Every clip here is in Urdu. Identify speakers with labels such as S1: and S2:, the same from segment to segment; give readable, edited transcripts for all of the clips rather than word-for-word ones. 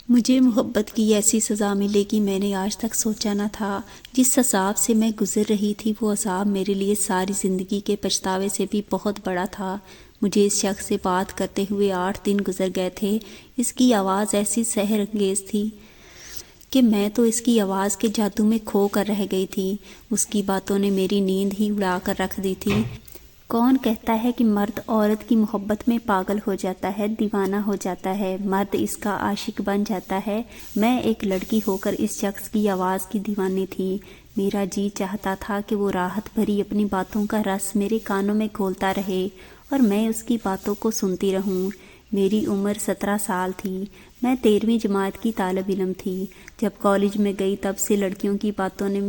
S1: مجھے محبت کی ایسی سزا ملے گی میں نے آج تک سوچا نہ تھا۔ جس عذاب سے میں گزر رہی تھی وہ عذاب میرے لیے ساری زندگی کے پچھتاوے سے بھی بہت بڑا تھا۔ مجھے اس شخص سے بات کرتے ہوئے 8 دن گزر گئے تھے۔ اس کی آواز ایسی سحر انگیز تھی کہ میں تو اس کی آواز کے جادو میں کھو کر رہ گئی تھی۔ اس کی باتوں نے میری نیند ہی اڑا کر رکھ دی تھی۔ کون کہتا ہے کہ مرد عورت کی محبت میں پاگل ہو جاتا ہے، دیوانہ ہو جاتا ہے، مرد اس کا عاشق بن جاتا ہے؟ میں ایک لڑکی ہو کر اس شخص کی آواز کی دیوانی تھی۔ میرا جی چاہتا تھا کہ وہ راحت بھری اپنی باتوں کا رس میرے کانوں میں گھولتا رہے اور میں اس کی باتوں کو سنتی رہوں۔ میری عمر 17 سال تھی۔ میں 13ویں جماعت کی طالب علم تھی۔ جب کالج میں گئی تب سے لڑکیوں کی باتوں نے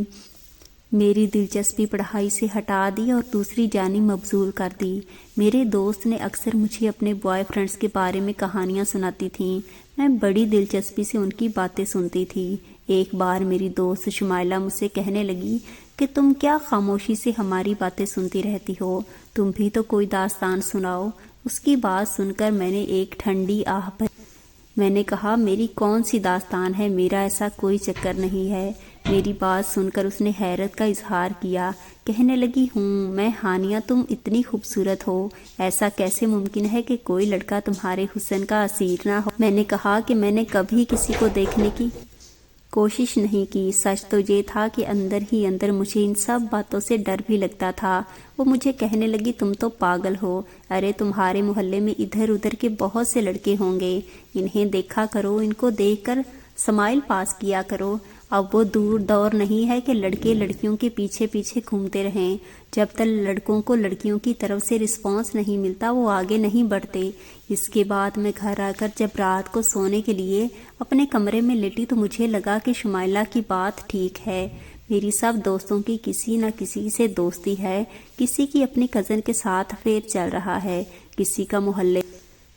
S1: میری دلچسپی پڑھائی سے ہٹا دی اور دوسری جانب مبذول کر دی۔ میرے دوست نے اکثر مجھے اپنے بوائے فرینڈز کے بارے میں کہانیاں سناتی تھیں۔ میں بڑی دلچسپی سے ان کی باتیں سنتی تھی۔ ایک بار میری دوست شمائلہ مجھ سے کہنے لگی کہ تم کیا خاموشی سے ہماری باتیں سنتی رہتی ہو، تم بھی تو کوئی داستان سناؤ۔ اس کی بات سن کر میں نے ایک ٹھنڈی آہ بھری۔ میں نے کہا میری کون سی داستان ہے، میرا ایسا کوئی چکر نہیں ہے۔ میری بات سن کر اس نے حیرت کا اظہار کیا۔ کہنے لگی میں ہانیہ تم اتنی خوبصورت ہو، ایسا کیسے ممکن ہے کہ کوئی لڑکا تمہارے حسن کا اسیر نہ ہو؟ میں نے کہا کہ میں نے کبھی کسی کو دیکھنے کی کوشش نہیں کی۔ سچ تو یہ تھا کہ اندر ہی اندر مجھے ان سب باتوں سے ڈر بھی لگتا تھا۔ وہ مجھے کہنے لگی تم تو پاگل ہو، ارے تمہارے محلے میں ادھر ادھر کے بہت سے لڑکے ہوں گے، انہیں دیکھا کرو، ان کو دیکھ کر سمائل پاس کیا کرو۔ اب وہ دور نہیں ہے کہ لڑکے لڑکیوں کے پیچھے پیچھے گھومتے رہیں۔ جب تک لڑکوں کو لڑکیوں کی طرف سے رسپانس نہیں ملتا وہ آگے نہیں بڑھتے۔ اس کے بعد میں گھر آ کر جب رات کو سونے کے لیے اپنے کمرے میں لیٹی تو مجھے لگا کہ شمائلہ کی بات ٹھیک ہے۔ میری سب دوستوں کی کسی نہ کسی سے دوستی ہے، کسی کی اپنی کزن کے ساتھ افیئر چل رہا ہے، کسی کا محلے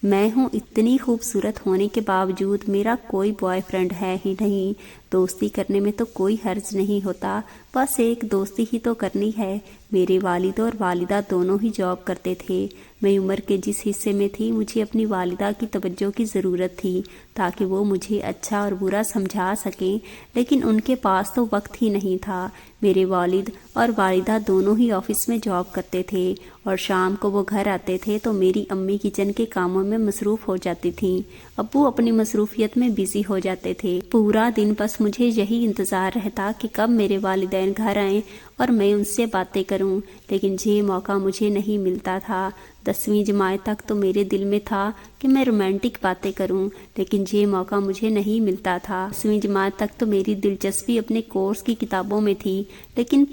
S1: میں ہوں اتنی خوبصورت ہونے کے باوجود میرا کوئی بوائے فرینڈ ہے ہی نہیں۔ دوستی کرنے میں تو کوئی حرج نہیں ہوتا، بس ایک دوستی ہی تو کرنی ہے۔ میرے والد اور والدہ دونوں ہی جاب کرتے تھے۔ میں عمر کے جس حصے میں تھی مجھے اپنی والدہ کی توجہ کی ضرورت تھی تاکہ وہ مجھے اچھا اور برا سمجھا سکیں، لیکن ان کے پاس تو وقت ہی نہیں تھا۔ میرے والد اور والدہ دونوں ہی آفس میں جاب کرتے تھے اور شام کو وہ گھر آتے تھے تو میری امی کچن کے کاموں میں مصروف ہو جاتی تھیں، ابو اپنی مصروفیت میں بزی ہو جاتے تھے۔ پورا دن بس مجھے یہی انتظار رہتا کہ کب میرے والدین گھر آئیں اور میں ان سے باتیں کروں، لیکن یہ موقع مجھے نہیں ملتا تھا۔ 10ویں جماعت تک تو میرے دل میں تھا کہ میں رومانٹک باتیں کروں، لیکن یہ موقع مجھے نہیں ملتا تھا۔ 10ویں جماعت تک تو میری دلچسپی اپنے کورس کی کتابوں میں تھی، لیکن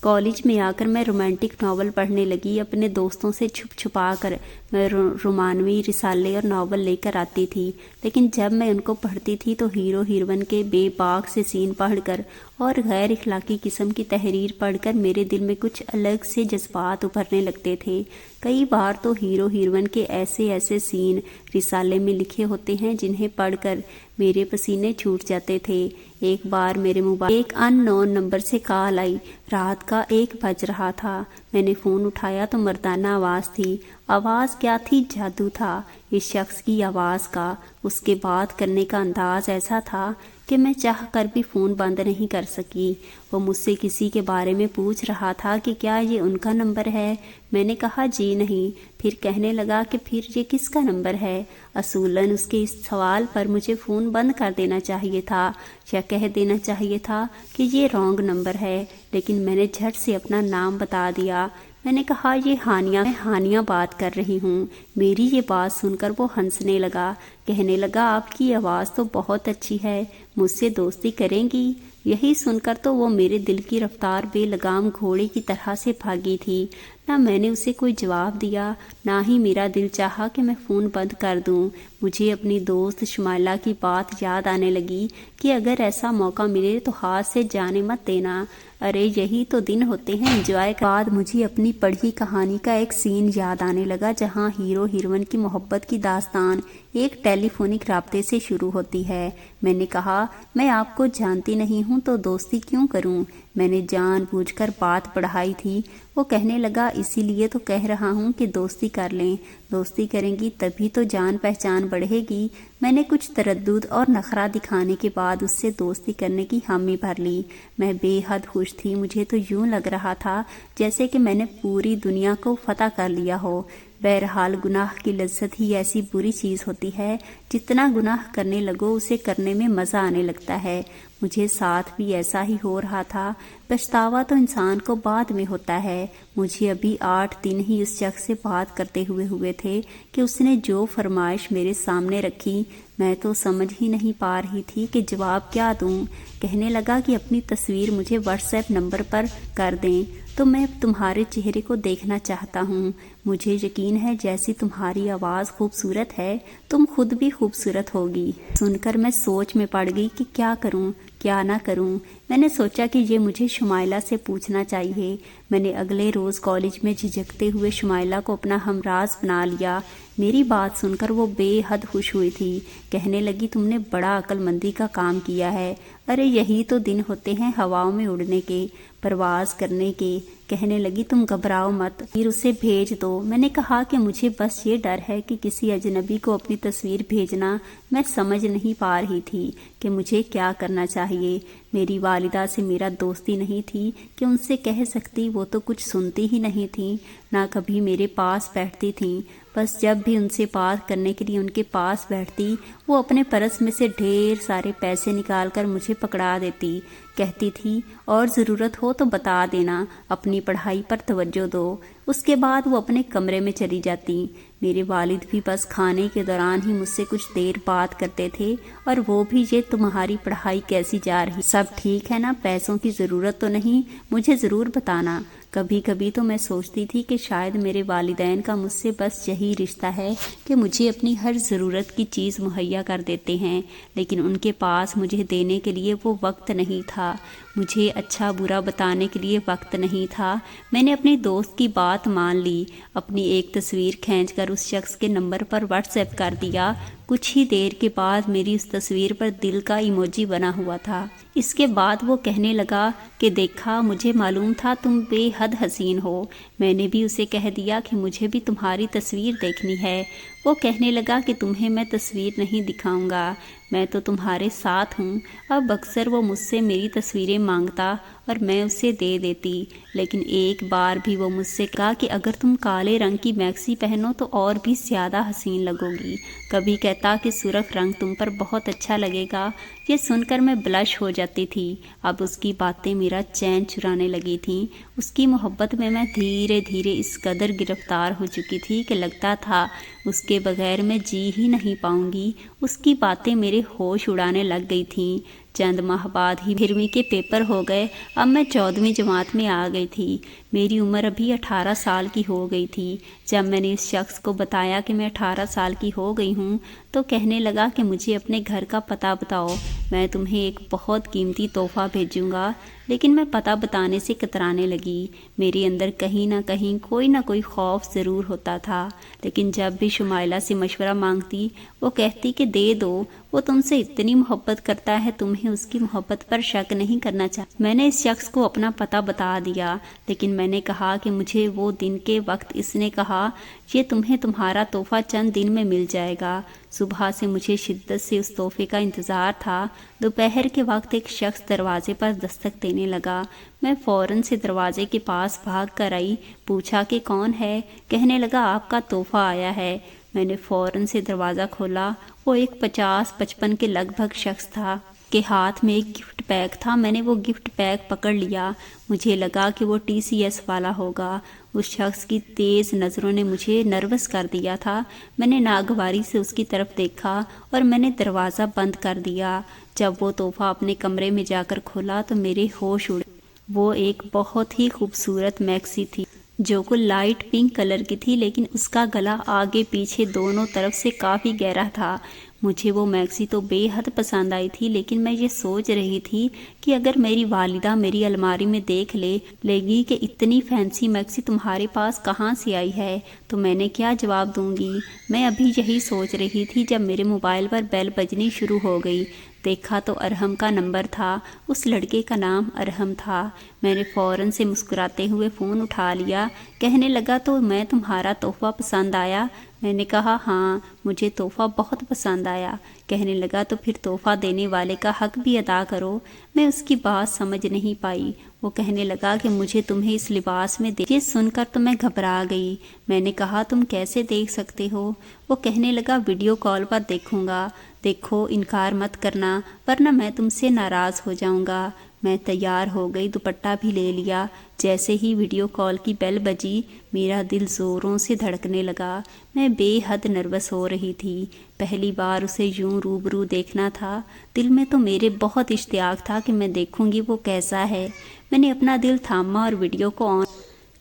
S1: کالج میں آ کر میں رومانٹک ناول پڑھنے لگی۔ اپنے دوستوں سے چھپ چھپا کر میں رومانوی رسالے اور ناول لے کر آتی تھی، لیکن جب میں ان کو پڑھتی تھی تو ہیرو ہیروئن کے بے باک سے سین پڑھ کر اور غیر اخلاقی قسم کی تحریر پڑھ کر میرے دل میں کچھ الگ سے جذبات ابھرنے لگتے تھے۔ کئی بار تو ہیرو ہیروئن کے ایسے سین رسالے میں لکھے ہوتے ہیں جنہیں پڑھ کر میرے پسینے چھوٹ جاتے تھے۔ ایک بار میرے موبائل ایک ان نون نمبر سے کال آئی۔ رات کا 1 بج رہا تھا۔ میں نے فون اٹھایا تو مردانہ آواز تھی۔ آواز کیا تھی، جادو تھا اس شخص کی آواز کا۔ اس کے بات کرنے کا انداز ایسا تھا کہ میں چاہ کر بھی فون بند نہیں کر سکی۔ وہ مجھ سے کسی کے بارے میں پوچھ رہا تھا کہ کیا یہ ان کا نمبر ہے؟ میں نے کہا جی نہیں۔ پھر کہنے لگا کہ پھر یہ کس کا نمبر ہے؟ اصولاً اس کے اس سوال پر مجھے فون بند کر دینا چاہیے تھا یا کہہ دینا چاہیے تھا کہ یہ رانگ نمبر ہے، لیکن میں نے جھٹ سے اپنا نام بتا دیا۔ میں نے کہا یہ میں ہانیہ بات کر رہی ہوں۔ میری یہ بات سن کر وہ ہنسنے لگا، کہنے لگا آپ کی آواز تو بہت اچھی ہے، مجھ سے دوستی کریں گی؟ یہی سن کر تو وہ میرے دل کی رفتار بے لگام گھوڑے کی طرح سے بھاگی تھی۔ نہ میں نے اسے کوئی جواب دیا، نہ ہی میرا دل چاہا کہ میں فون بند کر دوں۔ مجھے اپنی دوست شمائلہ کی بات یاد آنے لگی کہ اگر ایسا موقع ملے تو ہاتھ سے جانے مت دینا، ارے یہی تو دن ہوتے ہیں انجوائے کا۔ بعد مجھے اپنی پڑھی کہانی کا ایک سین یاد آنے لگا جہاں ہیرو ہیروئن کی محبت کی داستان ایک ٹیلی فونک رابطے سے شروع ہوتی ہے۔ میں نے کہا میں آپ کو جانتی نہیں ہوں تو دوستی کیوں کروں؟ میں نے جان بوجھ کر بات بڑھائی تھی۔ وہ کہنے لگا اسی لیے تو کہہ رہا ہوں کہ دوستی کر لیں، دوستی کریں گی تبھی تو جان پہچان بڑھے گی۔ میں نے کچھ تردد اور نخرہ دکھانے کے بعد اس سے دوستی کرنے کی حامی بھر لی۔ میں بے حد خوش تھی، مجھے تو یوں لگ رہا تھا جیسے کہ میں نے پوری دنیا کو فتح کر لیا ہو۔ بہرحال گناہ کی لذت ہی ایسی بری چیز ہوتی ہے، جتنا گناہ کرنے لگو اسے کرنے میں مزہ آنے لگتا ہے۔ مجھے ساتھ بھی ایسا ہی ہو رہا تھا۔ پچھتاوا تو انسان کو بعد میں ہوتا ہے۔ مجھے ابھی 8 دن ہی اس شخص سے بات کرتے ہوئے تھے کہ اس نے جو فرمائش میرے سامنے رکھی، میں تو سمجھ ہی نہیں پا رہی تھی کہ جواب کیا دوں۔ کہنے لگا کہ اپنی تصویر مجھے واٹس ایپ نمبر پر کر دیں تو میں تمہارے چہرے کو دیکھنا چاہتا ہوں۔ مجھے یقین ہے جیسی تمہاری آواز خوبصورت ہے، تم خود بھی خوبصورت ہوگی۔ سن کر میں سوچ میں پڑ گئی کہ کیا کروں کیا نہ کروں۔ میں نے سوچا کہ یہ مجھے شمائلہ سے پوچھنا چاہیے۔ میں نے اگلے روز کالج میں جھجکتے ہوئے شمائلہ کو اپنا ہمراز بنا لیا۔ میری بات سن کر وہ بے حد خوش ہوئی تھی۔ کہنے لگی تم نے بڑا عقل مندی کا کام کیا ہے۔ ارے یہی تو دن ہوتے ہیں ہواؤں میں اڑنے کے، پرواز کرنے کے۔ کہنے لگی تم گھبراؤ مت، پھر اسے بھیج دو۔ میں نے کہا کہ مجھے بس یہ ڈر ہے کہ کسی اجنبی کو اپنی تصویر بھیجنا، میں سمجھ نہیں پا رہی تھی کہ مجھے کیا کرنا چاہیے۔ میری والدہ سے میرا دوستی نہیں تھی کہ ان سے کہہ سکتی، وہ تو کچھ سنتی ہی نہیں تھیں، نہ کبھی میرے پاس بیٹھتی تھیں۔ بس جب بھی ان سے بات کرنے کے لیے ان کے پاس بیٹھتی، وہ اپنے پرس میں سے ڈھیر سارے پیسے نکال کر مجھے پکڑا دیتی، کہتی تھی اور ضرورت ہو تو بتا دینا، اپنی پڑھائی پر توجہ دو۔ اس کے بعد وہ اپنے کمرے میں چلی جاتی۔ میرے والد بھی بس کھانے کے دوران ہی مجھ سے کچھ دیر بات کرتے تھے، اور وہ بھی یہ تمہاری پڑھائی کیسی جا رہی، سب ٹھیک ہے نا، پیسوں کی ضرورت تو نہیں، مجھے ضرور بتانا۔ کبھی کبھی تو میں سوچتی تھی کہ شاید میرے والدین کا مجھ سے بس یہی رشتہ ہے کہ مجھے اپنی ہر ضرورت کی چیز مہیا کر دیتے ہیں، لیکن ان کے پاس مجھے دینے کے لیے وہ وقت نہیں تھا، مجھے اچھا برا بتانے کے لیے وقت نہیں تھا۔ میں نے اپنی دوست کی بات مان لی، اپنی ایک تصویر کھینچ کر اس شخص کے نمبر پر واٹس ایپ کر دیا۔ کچھ ہی دیر کے بعد میری اس تصویر پر دل کا ایموجی بنا ہوا تھا۔ اس کے بعد وہ کہنے لگا کہ دیکھا، مجھے معلوم تھا تم بے حد حسین ہو۔ میں نے بھی اسے کہہ دیا کہ مجھے بھی تمہاری تصویر دیکھنی ہے۔ وہ کہنے لگا کہ تمہیں میں تصویر نہیں دکھاؤں گا، میں تو تمہارے ساتھ ہوں۔ اب اکثر وہ مجھ سے میری تصویریں مانگتا اور میں اسے دے دیتی، لیکن ایک بار بھی وہ مجھ سے کہا کہ اگر تم کالے رنگ کی میکسی پہنو تو اور بھی زیادہ حسین لگو گی۔ کبھی کہتا کہ سرخ رنگ تم پر بہت اچھا لگے گا۔ یہ سن کر میں بلش ہو جاتی تھی۔ اب اس کی باتیں میرا چین چرانے لگی تھیں۔ اس کی محبت میں دھیرے دھیرے اس قدر گرفتار ہو چکی تھی کہ لگتا تھا اس کے بغیر میں جی ہی نہیں پاؤں گی۔ اس کی باتیں میرے ہوش اڑانے لگ گئی تھیں۔ چند ماہ بعد ہی 12ویں کے پیپر ہو گئے۔ اب میں 14ویں جماعت میں آ گئی تھی۔ میری عمر ابھی 18 سال کی ہو گئی تھی۔ جب میں نے اس شخص کو بتایا کہ میں 18 سال کی ہو گئی ہوں تو کہنے لگا کہ مجھے اپنے گھر کا پتہ بتاؤ، میں تمہیں ایک بہت قیمتی تحفہ بھیجوں گا۔ لیکن میں پتہ بتانے سے کترانے لگی۔ میرے اندر کہیں نہ کوئی خوف ضرور ہوتا تھا، لیکن جب بھی شمائلہ سے مشورہ مانگتی وہ کہتی کہ دے دو، وہ تم سے اتنی محبت کرتا ہے، تمہیں اس کی محبت پر شک نہیں کرنا چاہتا۔ میں نے اس شخص کو اپنا پتہ بتا دیا، لیکن میں نے کہا کہ مجھے وہ دن کے وقت اس نے کہا یہ تمہیں تمہارا تحفہ چند دن میں مل جائے گا۔ صبح سے مجھے شدت سے اس تحفے کا انتظار تھا۔ دوپہر کے وقت ایک شخص دروازے پر دستک دینے لگا۔ میں فوراً سے دروازے کے پاس بھاگ کر آئی، پوچھا کہ کون ہے؟ کہنے لگا آپ کا تحفہ آیا ہے۔ میں نے فوراً سے دروازہ کھولا۔ وہ ایک 50-55 کے لگ بھگ شخص تھا کہ ہاتھ میں ایک گفٹ پیک تھا۔ میں نے وہ گفٹ پیک پکڑ لیا۔ مجھے لگا کہ وہ TCS والا ہوگا۔ اس شخص کی تیز نظروں نے مجھے نروس کر دیا تھا۔ میں نے ناگواری سے اس کی طرف دیکھا اور میں نے دروازہ بند کر دیا۔ جب وہ تحفہ اپنے کمرے میں جا کر کھولا تو میرے ہوش اڑے۔ وہ ایک بہت ہی خوبصورت میکسی تھی جو کہ لائٹ پنک کلر کی تھی، لیکن اس کا گلا آگے پیچھے دونوں طرف سے کافی گہرا تھا۔ مجھے وہ میکسی تو بے حد پسند آئی تھی، لیکن میں یہ سوچ رہی تھی کہ اگر میری والدہ میری الماری میں دیکھ لے گی کہ اتنی فینسی میکسی تمہارے پاس کہاں سے آئی ہے تو میں نے کیا جواب دوں گی۔ میں ابھی یہی سوچ رہی تھی جب میرے موبائل پر بیل بجنی شروع ہو گئی۔ دیکھا تو ارحم کا نمبر تھا۔ اس لڑکے کا نام ارحم تھا۔ میں نے فوراً سے مسکراتے ہوئے فون اٹھا لیا۔ کہنے لگا تو میں تمہارا تحفہ پسند آیا؟ میں نے کہا ہاں، مجھے تحفہ بہت پسند آیا۔ کہنے لگا تو پھر تحفہ دینے والے کا حق بھی ادا کرو۔ میں اس کی بات سمجھ نہیں پائی۔ وہ کہنے لگا کہ مجھے تمہیں اس لباس میں یہ سن کر تو میں گھبرا گئی۔ میں نے کہا تم کیسے دیکھ سکتے ہو؟ وہ کہنے لگا ویڈیو کال پر دیکھوں گا۔ دیکھو انکار مت کرنا ورنہ میں تم سے ناراض ہو جاؤں گا۔ میں تیار ہو گئی، دوپٹہ بھی لے لیا۔ جیسے ہی ویڈیو کال کی بیل بجی میرا دل زوروں سے دھڑکنے لگا۔ میں بے حد نروس ہو رہی تھی، پہلی بار اسے یوں روبرو دیکھنا تھا۔ دل میں تو میرے بہت اشتیاق تھا کہ میں دیکھوں گی وہ کیسا ہے۔ میں نے اپنا دل تھاما اور ویڈیو کو آن،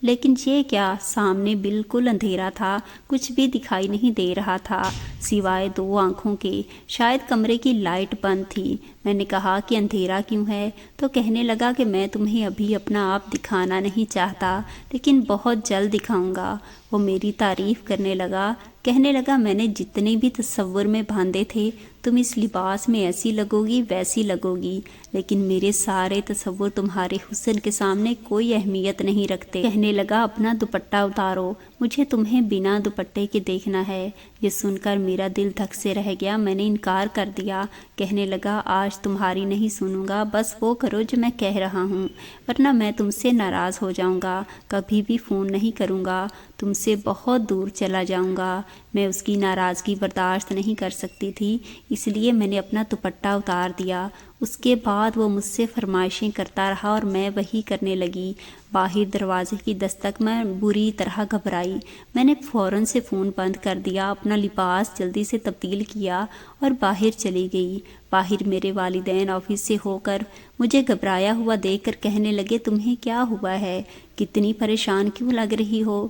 S1: لیکن یہ کیا، سامنے بالکل اندھیرا تھا، کچھ بھی دکھائی نہیں دے رہا تھا سوائے 2 آنکھوں کے۔ شاید کمرے کی لائٹ بند تھی۔ میں نے کہا کہ اندھیرا کیوں ہے؟ تو کہنے لگا کہ میں تمہیں ابھی اپنا آپ دکھانا نہیں چاہتا، لیکن بہت جلد دکھاؤں گا۔ وہ میری تعریف کرنے لگا، کہنے لگا میں نے جتنے بھی تصور میں باندھے تھے تم اس لباس میں ایسی لگو گی ویسی لگو گی، لیکن میرے سارے تصور تمہارے حسن کے سامنے کوئی اہمیت نہیں رکھتے۔ کہنے لگا اپنا دوپٹہ اتارو، مجھے تمہیں بنا دوپٹے کے دیکھنا ہے۔ یہ سن کر میرا دل دھک سے رہ گیا۔ میں نے انکار کر دیا۔ کہنے لگا آج تمہاری نہیں سنوں گا، بس وہ کرو جو میں کہہ رہا ہوں، ورنہ میں تم سے ناراض ہو جاؤں گا، کبھی بھی فون نہیں کروں گا، تم سے بہت دور چلا جاؤں گا۔ میں اس کی ناراضگی برداشت نہیں کر سکتی تھی، اس لیے میں نے اپنا دوپٹہ اتار دیا۔ اس کے بعد وہ مجھ سے فرمائشیں کرتا رہا اور میں وہی کرنے لگی۔ باہر دروازے کی دستک میں بری طرح گھبرائی۔ میں نے فوراً سے فون بند کر دیا، اپنا لباس جلدی سے تبدیل کیا اور باہر چلی گئی۔ باہر میرے والدین آفس سے ہو کر مجھے گھبرایا ہوا دیکھ کر کہنے لگے تمہیں کیا ہوا ہے؟ کتنی پریشان کیوں لگ رہی ہو؟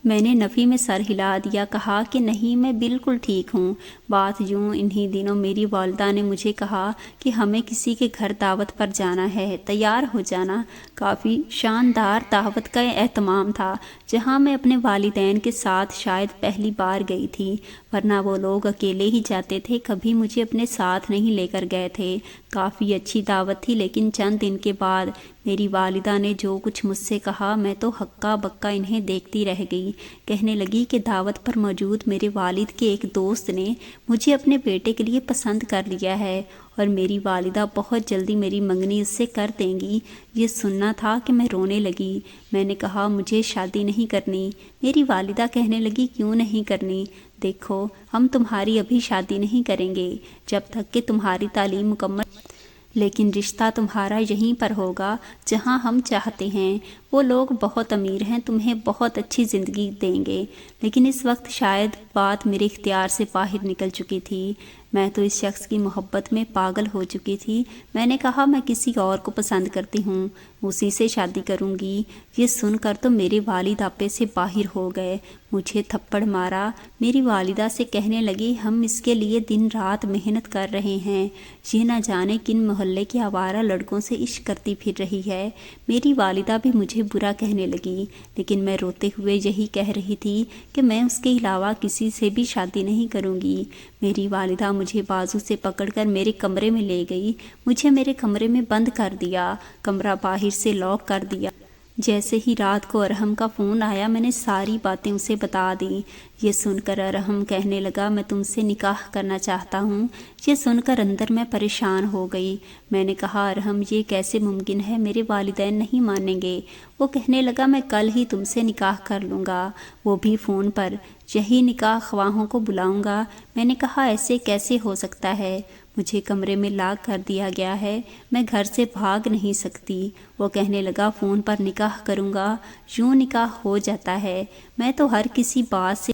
S1: میں نے نفی میں سر ہلا دیا، کہا کہ نہیں میں بالکل ٹھیک ہوں۔ بات یوں انہی دنوں میری والدہ نے مجھے کہا کہ ہمیں کسی کے گھر دعوت پر جانا ہے، تیار ہو جانا۔ کافی شاندار دعوت کا اہتمام تھا جہاں میں اپنے والدین کے ساتھ شاید پہلی بار گئی تھی، ورنہ وہ لوگ اکیلے ہی جاتے تھے، کبھی مجھے اپنے ساتھ نہیں لے کر گئے تھے۔ کافی اچھی دعوت تھی، لیکن چند دن کے بعد میری والدہ نے جو کچھ مجھ سے کہا میں تو ہکا بکا انہیں دیکھتی رہ گئی۔ کہنے لگی کہ دعوت پر موجود میرے والد کے ایک دوست نے مجھے اپنے بیٹے کے لیے پسند کر لیا ہے اور میری والدہ بہت جلدی میری منگنی اس سے کر دیں گی۔ یہ سننا تھا کہ میں رونے لگی۔ میں نے کہا مجھے شادی نہیں کرنی۔ میری والدہ کہنے لگی کیوں نہیں کرنی؟ دیکھو ہم تمہاری ابھی شادی نہیں کریں گے جب تک کہ تمہاری تعلیم مکمل، لیکن رشتہ تمہارا یہیں پر ہوگا جہاں ہم چاہتے ہیں۔ وہ لوگ بہت امیر ہیں، تمہیں بہت اچھی زندگی دیں گے، لیکن اس وقت شاید بات میرے اختیار سے باہر نکل چکی تھی۔ میں تو اس شخص کی محبت میں پاگل ہو چکی تھی۔ میں نے کہا میں کسی اور کو پسند کرتی ہوں، اسی سے شادی کروں گی۔ یہ سن کر تو میرے والد آپے سے باہر ہو گئے، مجھے تھپڑ مارا۔ میری والدہ سے کہنے لگی ہم اس کے لیے دن رات محنت کر رہے ہیں، یہ نہ جانے کن محلے کے آوارہ لڑکوں سے عشق کرتی پھر رہی ہے۔ میری والدہ بھی مجھے برا کہنے لگی، لیکن میں روتے ہوئے یہی کہہ رہی تھی کہ میں اس کے علاوہ کسی سے بھی شادی نہیں کروں گی۔ میری والدہ مجھے بازو سے پکڑ کر میرے کمرے میں لے گئی، مجھے میرے کمرے میں بند کر دیا، کمرہ باہر سے لاک کر دیا۔ جیسے ہی رات کو ارحم کا فون آیا میں نے ساری باتیں اسے بتا دیں۔ یہ سن کر ارحم کہنے لگا میں تم سے نکاح کرنا چاہتا ہوں۔ یہ سن کر اندر میں پریشان ہو گئی۔ میں نے کہا ارحم یہ کیسے ممکن ہے، میرے والدین نہیں مانیں گے۔ وہ کہنے لگا میں کل ہی تم سے نکاح کر لوں گا، وہ بھی فون پر، یہی نکاح خواہوں کو بلاؤں گا۔ میں نے کہا ایسے کیسے ہو سکتا ہے، مجھے کمرے میں لاک کر دیا گیا ہے، میں گھر سے بھاگ نہیں سکتی۔ وہ کہنے لگا فون پر نکاح کروں گا، یوں نکاح ہو جاتا ہے۔ میں تو ہر کسی بات سے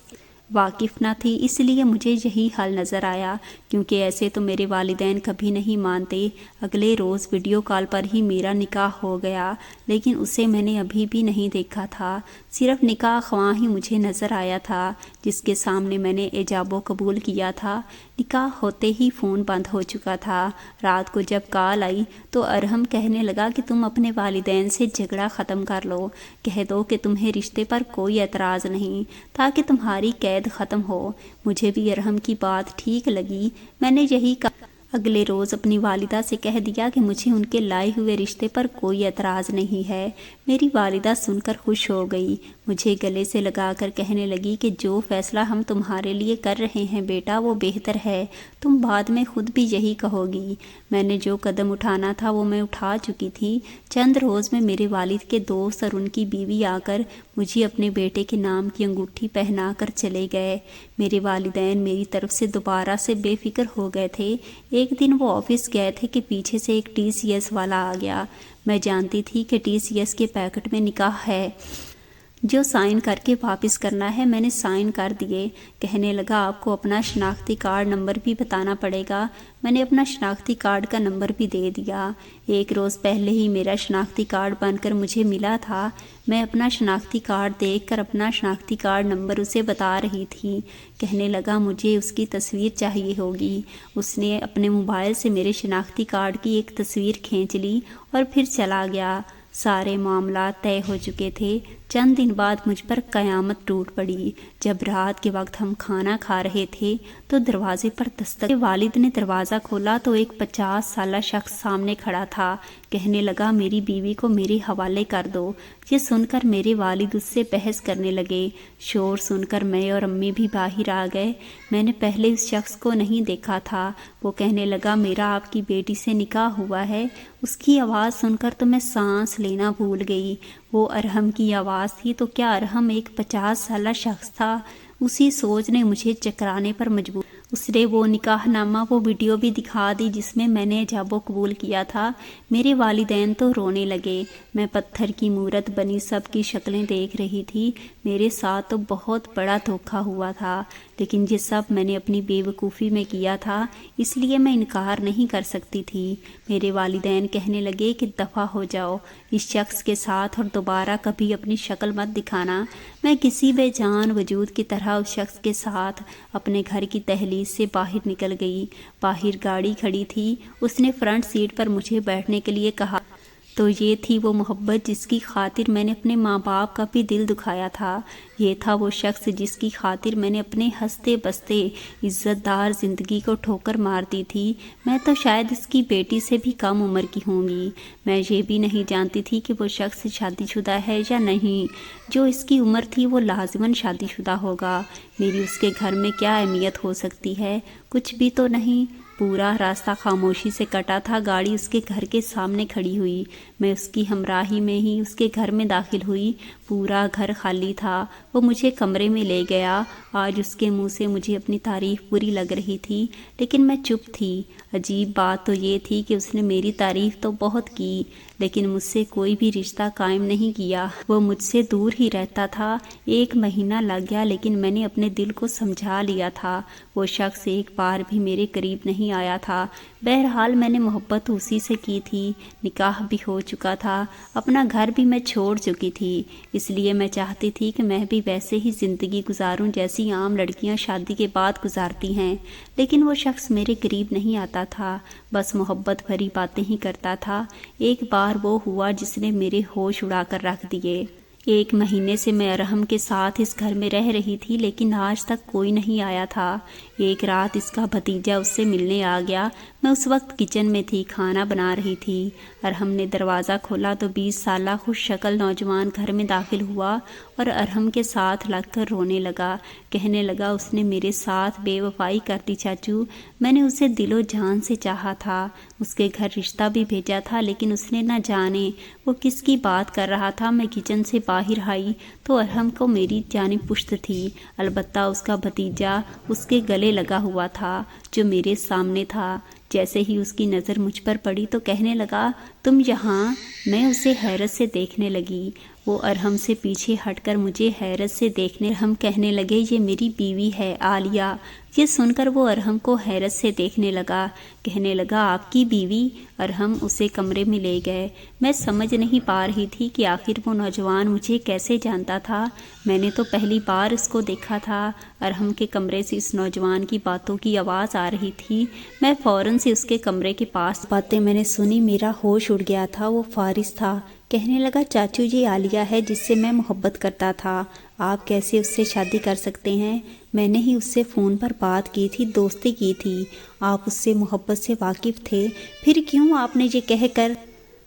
S1: واقف نہ تھی، اس لیے مجھے یہی حل نظر آیا، کیونکہ ایسے تو میرے والدین کبھی نہیں مانتے۔ اگلے روز ویڈیو کال پر ہی میرا نکاح ہو گیا، لیکن اسے میں نے ابھی بھی نہیں دیکھا تھا، صرف نکاح خواہ ہی مجھے نظر آیا تھا جس کے سامنے میں نے ایجاب و قبول کیا تھا۔ نکاح ہوتے ہی فون بند ہو چکا تھا۔ رات کو جب کال آئی تو ارحم کہنے لگا کہ تم اپنے والدین سے جھگڑا ختم کر لو، کہہ دو کہ تمہیں رشتے پر کوئی اعتراض نہیں، تاکہ تمہاری قید ختم ہو۔ مجھے بھی ارحم کی بات ٹھیک لگی، میں نے یہی کہا اگلے روز اپنی والدہ سے کہہ دیا کہ مجھے ان کے لائے ہوئے رشتے پر کوئی اعتراض نہیں ہے۔ میری والدہ سن کر خوش ہو گئی، مجھے گلے سے لگا کر کہنے لگی کہ جو فیصلہ ہم تمہارے لیے کر رہے ہیں بیٹا وہ بہتر ہے، تم بعد میں خود بھی یہی کہو گی۔ میں نے جو قدم اٹھانا تھا وہ میں اٹھا چکی تھی۔ چند روز میں میرے والد کے دوست اور ان کی بیوی آ کر مجھے اپنے بیٹے کے نام کی انگوٹھی پہنا کر چلے گئے۔ میرے والدین میری طرف سے دوبارہ سے بے فکر ہو گئے تھے۔ ایک دن وہ آفس گئے تھے کہ پیچھے سے ایک TCS والا آ گیا۔ میں جانتی تھی کہ TCS کے پیکٹ میں نکاح ہے جو سائن کر کے واپس کرنا ہے۔ میں نے سائن کر دیے۔ کہنے لگا آپ کو اپنا شناختی کارڈ نمبر بھی بتانا پڑے گا۔ میں نے اپنا شناختی کارڈ کا نمبر بھی دے دیا۔ ایک روز پہلے ہی میرا شناختی کارڈ بن کر مجھے ملا تھا۔ میں اپنا شناختی کارڈ دیکھ کر اپنا شناختی کارڈ نمبر اسے بتا رہی تھی۔ کہنے لگا مجھے اس کی تصویر چاہیے ہوگی۔ اس نے اپنے موبائل سے میرے شناختی کارڈ کی ایک تصویر کھینچ لی اور پھر چلا گیا۔ سارے معاملات طے ہو چکے تھے۔ چند دن بعد مجھ پر قیامت ٹوٹ پڑی۔ جب رات کے وقت ہم کھانا کھا رہے تھے تو دروازے پر دستک۔ والد نے دروازہ کھولا تو ایک 50 سالہ شخص سامنے کھڑا تھا۔ کہنے لگا میری بیوی کو میرے حوالے کر دو۔ یہ سن کر میرے والد اس سے بحث کرنے لگے۔ شور سن کر میں اور امی بھی باہر آ گئے۔ میں نے پہلے اس شخص کو نہیں دیکھا تھا۔ وہ کہنے لگا میرا آپ کی بیٹی سے نکاح ہوا ہے۔ اس کی آواز سن کر تو میں سانس لینا بھول گئی۔ وہ ارحم کی آواز تھی تو کیا ارحم ایک 50 سالہ شخص تھا؟ اسی سوچ نے مجھے چکرانے پر مجبور۔ اس نے وہ نکاح نامہ، وہ ویڈیو بھی دکھا دی جس میں میں نے ایجاب و قبول کیا تھا۔ میرے والدین تو رونے لگے۔ میں پتھر کی مورت بنی سب کی شکلیں دیکھ رہی تھی۔ میرے ساتھ تو بہت بڑا دھوکہ ہوا تھا، لیکن یہ سب میں نے اپنی بے وقوفی میں کیا تھا، اس لیے میں انکار نہیں کر سکتی تھی۔ میرے والدین کہنے لگے کہ دفع ہو جاؤ اس شخص کے ساتھ اور دوبارہ کبھی اپنی شکل مت دکھانا۔ میں کسی بے جان وجود کی طرح اس شخص کے ساتھ اپنے گھر کی دہلیز سے باہر نکل گئی۔ باہر گاڑی کھڑی تھی۔ اس نے فرنٹ سیٹ پر مجھے بیٹھنے کے لیے کہا تو یہ تھی وہ محبت جس کی خاطر میں نے اپنے ماں باپ کا بھی دل دکھایا تھا۔ یہ تھا وہ شخص جس کی خاطر میں نے اپنے ہنستے بستے عزت دار زندگی کو ٹھوکر مار دی تھی۔ میں تو شاید اس کی بیٹی سے بھی کم عمر کی ہوں گی۔ میں یہ بھی نہیں جانتی تھی کہ وہ شخص شادی شدہ ہے یا نہیں۔ جو اس کی عمر تھی وہ لازماً شادی شدہ ہوگا۔ میری اس کے گھر میں کیا اہمیت ہو سکتی ہے؟ کچھ بھی تو نہیں۔ پورا راستہ خاموشی سے کٹا تھا۔ گاڑی اس کے گھر کے سامنے کھڑی ہوئی۔ میں اس کی ہمراہی میں ہی اس کے گھر میں داخل ہوئی۔ پورا گھر خالی تھا۔ وہ مجھے کمرے میں لے گیا۔ آج اس کے منہ سے مجھے اپنی تعریف بری لگ رہی تھی، لیکن میں چپ تھی۔ عجیب بات تو یہ تھی کہ اس نے میری تعریف تو بہت کی، لیکن مجھ سے کوئی بھی رشتہ قائم نہیں کیا۔ وہ مجھ سے دور ہی رہتا تھا۔ 1 مہینہ لگ گیا، لیکن میں نے اپنے دل کو سمجھا لیا تھا۔ وہ شخص ایک بار بھی میرے قریب نہیں آیا تھا۔ بہرحال میں نے محبت اسی سے کی تھی۔ نکاح بھی ہو چکا تھا۔ اپنا گھر بھی میں چھوڑ چکی تھی۔ اس لیے میں چاہتی تھی کہ میں بھی ویسے ہی زندگی گزاروں جیسی عام لڑکیاں شادی کے بعد گزارتی ہیں، لیکن وہ شخص میرے قریب نہیں آتا تھا، بس محبت بھری باتیں ہی کرتا تھا۔ ایک بار وہ ہوا جس نے میرے ہوش اڑا کر رکھ دیے۔ 1 مہینے سے میں ارحم کے ساتھ اس گھر میں رہ رہی تھی، لیکن آج تک کوئی نہیں آیا تھا۔ ایک رات اس کا بھتیجا اس سے ملنے آ گیا۔ میں اس وقت کچن میں تھی، کھانا بنا رہی تھی۔ ارحم نے دروازہ کھولا تو 20 سالہ خوش شکل نوجوان گھر میں داخل ہوا اور ارحم کے ساتھ لگ کر رونے لگا۔ کہنے لگا اس نے میرے ساتھ بے وفائی کر دی چاچو۔ میں نے اسے دل و جان سے چاہا تھا، اس کے گھر رشتہ بھی بھیجا تھا، لیکن اس نے نہ جانے وہ کس کی بات کر رہا تھا۔ میں کچن سے باہر آئی تو ارحم کو میری جانب پشت تھی، البتہ اس کا بھتیجا اس کے گلے لگا ہوا تھا جو میرے سامنے تھا۔ جیسے ہی اس کی نظر مجھ پر پڑی تو کہنے لگا تم یہاں؟ میں اسے حیرت سے دیکھنے لگی۔ وہ ارحم سے پیچھے ہٹ کر مجھے حیرت سے دیکھنے ہم کہنے لگے یہ میری بیوی ہے عالیہ۔ یہ سن کر وہ ارحم کو حیرت سے دیکھنے لگا۔ کہنے لگا آپ کی بیوی؟ ارحم اسے کمرے میں لے گئے۔ میں سمجھ نہیں پا رہی تھی کہ آخر وہ نوجوان مجھے کیسے جانتا تھا۔ میں نے تو پہلی بار اس کو دیکھا تھا۔ ارحم کے کمرے سے اس نوجوان کی باتوں کی آواز آ رہی تھی۔ میں فوراً سے اس کے کمرے کے پاس باتیں میں نے سنی، میرا ہوش اڑ گیا تھا۔ وہ فارس تھا، کہنے لگا چاچو یہ عالیہ ہے جس سے میں محبت کرتا تھا، آپ کیسے اس سے شادی کر سکتے ہیں؟ میں نے ہی اس سے فون پر بات کی تھی، دوستی کی تھی، آپ اس سے محبت سے واقف تھے، پھر کیوں آپ نے یہ کہہ کر؟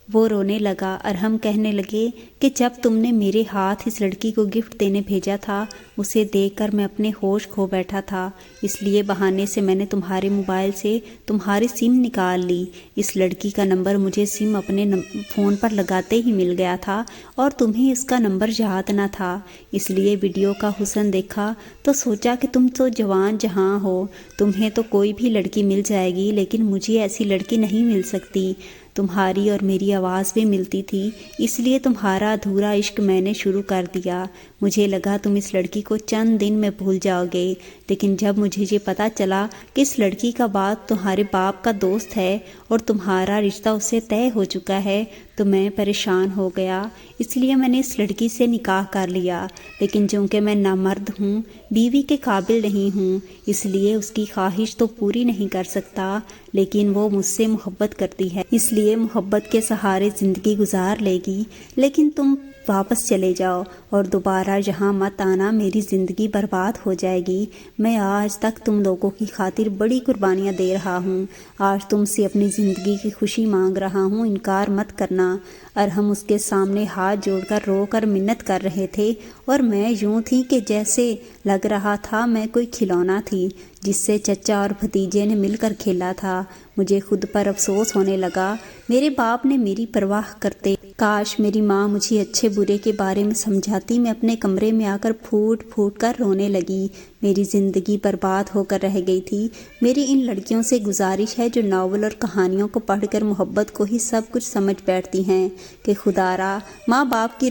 S1: وہ رونے لگا اور ہم کہنے لگے کہ جب تم نے میرے ہاتھ اس لڑکی کو گفٹ دینے بھیجا تھا، اسے دیکھ کر میں اپنے ہوش کھو بیٹھا تھا، اس لیے بہانے سے میں نے تمہارے موبائل سے تمہاری سم نکال لی۔ اس لڑکی کا نمبر مجھے سم اپنے فون پر لگاتے ہی مل گیا تھا اور تمہیں اس کا نمبر یاد نہ تھا، اس لیے ویڈیو کا حسن دیکھا تو سوچا کہ تم تو جوان جہاں ہو، تمہیں تو کوئی بھی لڑکی مل جائے گی، لیکن مجھے ایسی لڑکی نہیں مل سکتی۔ تمہاری اور میری آواز بھی ملتی تھی، اس لیے تمہارا ادھورا عشق میں نے شروع کر دیا۔ مجھے لگا تم اس لڑکی کو چند دن میں بھول جاؤ گے، لیکن جب مجھے یہ پتہ چلا کہ اس لڑکی کا باپ تمہارے باپ کا دوست ہے اور تمہارا رشتہ اس سے طے ہو چکا ہے تو میں پریشان ہو گیا، اس لیے میں نے اس لڑکی سے نکاح کر لیا، لیکن چونکہ میں نامرد ہوں، بیوی کے قابل نہیں ہوں، اس لیے اس کی خواہش تو پوری نہیں کر سکتا، لیکن وہ مجھ سے محبت کرتی ہے، اس لیے محبت کے سہارے زندگی گزار لے گی، لیکن تم واپس چلے جاؤ اور دوبارہ یہاں مت آنا، میری زندگی برباد ہو جائے گی۔ میں آج تک تم لوگوں کی خاطر بڑی قربانیاں دے رہا ہوں، آج تم سے اپنی زندگی کی خوشی مانگ رہا ہوں، انکار مت کرنا۔ اور ہم اس کے سامنے ہاتھ جوڑ کر رو کر منت کر رہے تھے، اور میں یوں تھی کہ جیسے لگ رہا تھا میں کوئی کھلونا تھی جس سے چچا اور بھتیجے نے مل کر کھیلا تھا۔ مجھے خود پر افسوس ہونے لگا، میرے باپ نے میری پرواہ کرتے، کاش میری ماں مجھے اچھے برے کے بارے میں سمجھاتی۔ میں اپنے کمرے میں آ کر پھوٹ پھوٹ کر رونے لگی، میری زندگی برباد ہو کر رہ گئی تھی۔ میری ان لڑکیوں سے گزارش ہے جو ناول اور کہانیوں کو پڑھ کر محبت کو ہی سب کچھ سمجھ بیٹھتی ہیں، کہ خدا را ماں باپ کی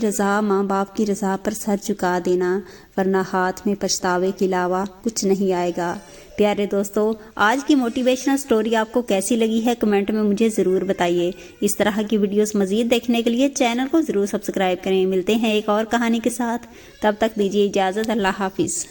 S1: رضا پر سر جھکا دینا، ورنہ ہاتھ میں پچھتاوے کے علاوہ کچھ نہیں آئے گا۔ پیارے دوستو، آج کی موٹیویشنل سٹوری آپ کو کیسی لگی ہے کمنٹ میں مجھے ضرور بتائیے۔ اس طرح کی ویڈیوز مزید دیکھنے کے لیے چینل کو ضرور سبسکرائب کریں۔ ملتے ہیں ایک اور کہانی کے ساتھ، تب تک دیجیے اجازت، اللہ حافظ۔